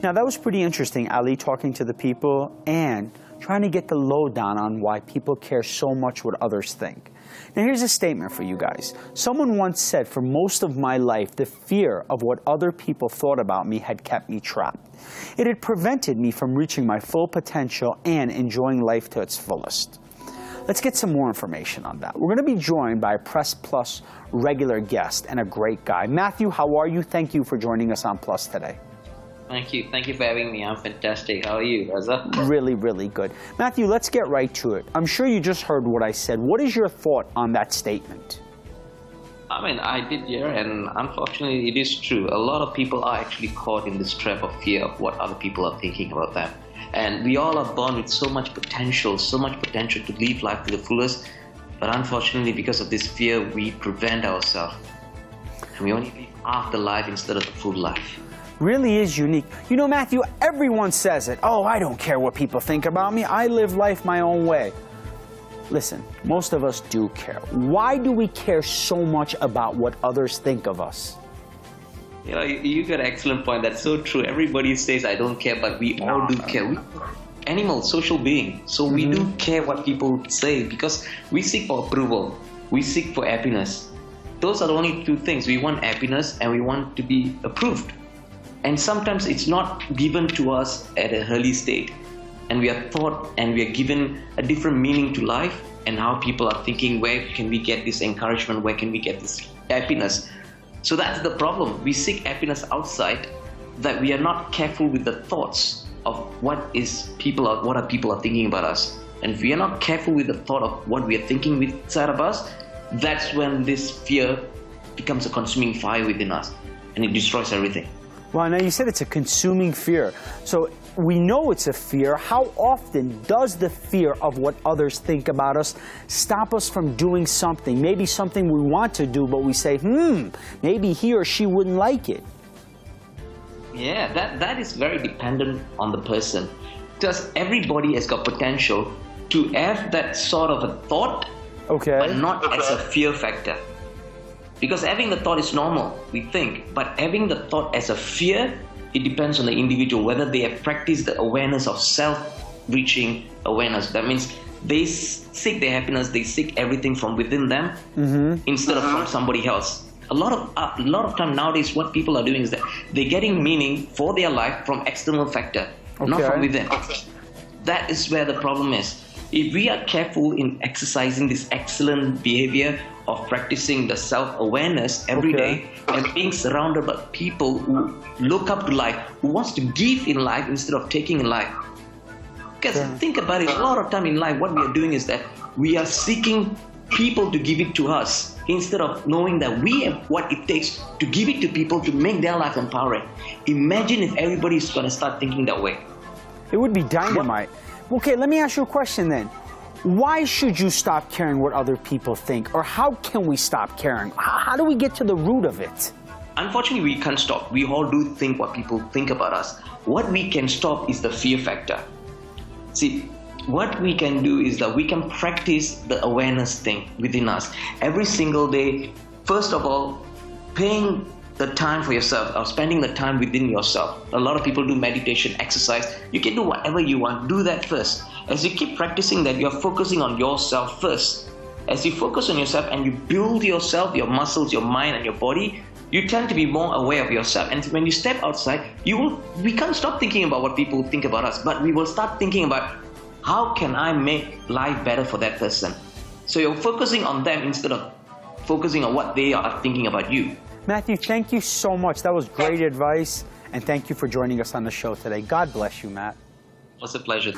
Now, that was pretty interesting, Ali, talking to the people and trying to get the lowdown on why people care so much what others think. Now, here's a statement for you guys. Someone once said, for most of my life, the fear of what other people thought about me had kept me trapped. It had prevented me from reaching my full potential and enjoying life to its fullest. Let's get some more information on that. We're going to be joined by a Press Plus regular guest and a great guy. Matthew, how are you? Thank you for joining us on Plus today. Thank you. Thank you for having me. I'm fantastic. How are you, Raza? Really, really good. Matthew, let's get right to it. I'm sure you just heard what I said. What is your thought on that statement? I mean, I did hear, and unfortunately it is true. A lot of people are actually caught in this trap of fear of what other people are thinking about them. And we all are born with so much potential to live life to the fullest. But unfortunately, because of this fear, we prevent ourselves. And we only live half the life instead of the full life. Really is unique. You know, Matthew, everyone says it. Oh, I don't care what people think about me. I live life my own way. Listen, most of us do care. Why do we care so much about what others think of us? You know, you got an excellent point. That's so true. Everybody says, I don't care, but we all do care. We are animals, social beings. So we do care what people say because we seek for approval. We seek for happiness. Those are the only two things. We want happiness and we want to be approved. And sometimes it's not given to us at an early stage. And we are taught and we are given a different meaning to life and how people are thinking, where can we get this encouragement, where can we get this happiness? So that's the problem. We seek happiness outside, that we are not careful with the thoughts of what people are thinking about us. And if we are not careful with the thought of what we are thinking inside of us, that's when this fear becomes a consuming fire within us and it destroys everything. Well, now you said it's a consuming fear. So we know it's a fear. How often does the fear of what others think about us stop us from doing something? Maybe something we want to do, but we say, maybe he or she wouldn't like it. Yeah, that is very dependent on the person. Because everybody has got potential to have that sort of a thought, but not as a fear factor. Because having the thought is normal, we think, but having the thought as a fear, it depends on the individual, whether they have practiced the awareness of self-reaching awareness. That means they seek their happiness, they seek everything from within them instead of from somebody else. A lot of time nowadays, what people are doing is that they're getting meaning for their life from external factor, not from within. That is where the problem is. If we are careful in exercising this excellent behavior of practicing the self-awareness every day and being surrounded by people who look up to life, who wants to give in life instead of taking in life. Because think about it, a lot of time in life what we are doing is that we are seeking people to give it to us instead of knowing that we have what it takes to give it to people to make their life empowering. Imagine if everybody is going to start thinking that way. It would be dynamite. Okay, let me ask you a question then. Why should you stop caring what other people think? Or how can we stop caring? How do we get to the root of it? Unfortunately, we can't stop. We all do think what people think about us. What we can stop is the fear factor. See, what we can do is that we can practice the awareness thing within us. Every single day, first of all, paying the time for yourself or spending the time within yourself. A lot of people do meditation, exercise. You can do whatever you want. Do that first. As you keep practicing that, you're focusing on yourself first. As you focus on yourself and you build yourself, your muscles, your mind and your body, you tend to be more aware of yourself. And when you step outside, we can't stop thinking about what people think about us, but we will start thinking about how can I make life better for that person? So you're focusing on them instead of focusing on what they are thinking about you. Matthew, thank you so much. That was great advice. And thank you for joining us on the show today. God bless you, Matt. It was a pleasure.